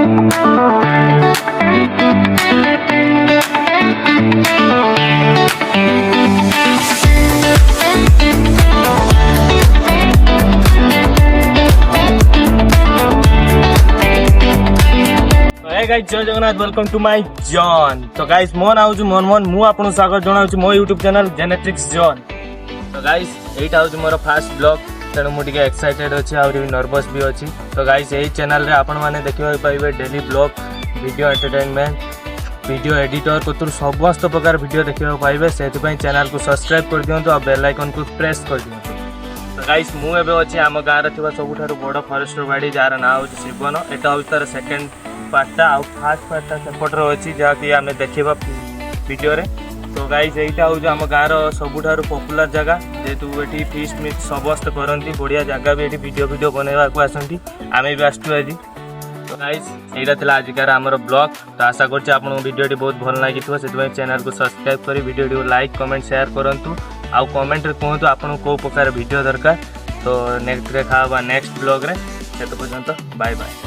Guys जय Jagannath welcome to my zone. तो guys मो ना हूँ मोहन मु आपन स्वागत जनाऊँ मो यूट्यूब चैनल जेनेट्रिक्स जॉन। तो गाइस एटा हूँ मोर फास्ट ब्लॉग तेणु मुझे एक्साइटेड अच्छी आउरी नर्वस भी अच्छी। तो गाइस यही चैनल रे आपण माने देखिबा पाइबे daily blog video entertainment video editor को समस्त प्रकार वीडियो देखिबा पाइबे। सेति चैनल को सब्सक्राइब कर दियंतु और बेल आइकन को प्रेस कर दियंतु। तो गाइस मु एबे अछि आम गाँव थिबा सबुठारु बड़ फॉरेस्टर बाड़ी जार ना हूँ शिवन। एटा हूँ तार सेकेंड पार्टा आउ फास्ट पार्टा सेपटर अच्छी जहाँकि आम देखा वीडियो रे। तो गाइस यहीटा हूँ आम गाँव सबुठारु पॉपुलर जगह जेहेतु ये फिस्ट मिट समस्त करती बढ़िया जगह भी ये वीडियो बनवा को आसती आम भी आसू आज। तो गाइस यहाँ आजिकार आमर ब्लॉग। तो आशा करछि आपको वीडियोटी बहुत भल लगी से चैनल को सब्सक्राइब कर वीडियो लाइक कमेंट शेयर करूँ आउ कमेंट रे कहतु आपको कौ प्रकार वीडियो दरकार। तो नेक्स्ट देखा नेक्स्ट ब्लॉग रे। से तो पर्यंत बाय बाय।